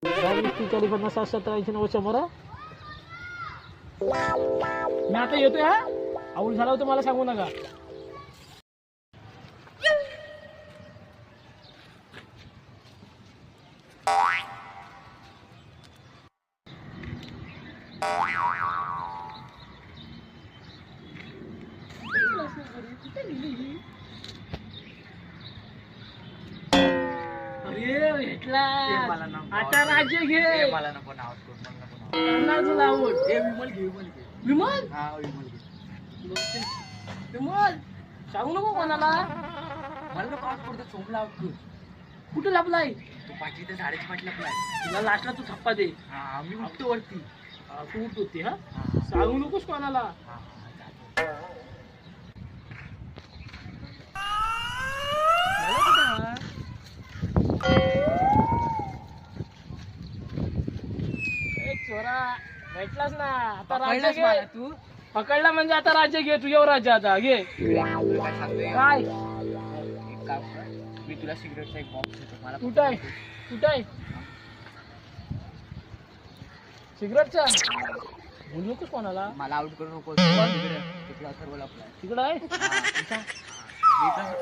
मी आता येतोय हा. आऊल झाला होतं मला सांगू नका. अरे भेटला. आता राज्य घे. मला नको नाव तुला आवड. विमल घे विमल घे. विमल हा विमल घे. विमल सांगू नको कोणाला. मला नको आज पडतो चोमला कुठे लपलाय. तू पाचवी ते 5:30 लपलाय. तुला लास्टला तू थप्पा दे. हा मी उठतो वरती. तू उठ होती हा. सांगू नकोस कोणाला. चोरा भेटलास ना. आता राज्य घे. तू पकडला म्हणजे आता राज्य घे. तू येऊ राज्य आता घे. काय सांगतोय काय एक काम कर. मी तुला सिगरेटचा एक बॉक्स देतो. मला कुठं आहे. कुठं आहे सिगरेटचा. बोलू नकोस कोणाला. मला आउट करू नको. तिकडे सर्व लपलाय. तिकडं आहे. हा, इथं.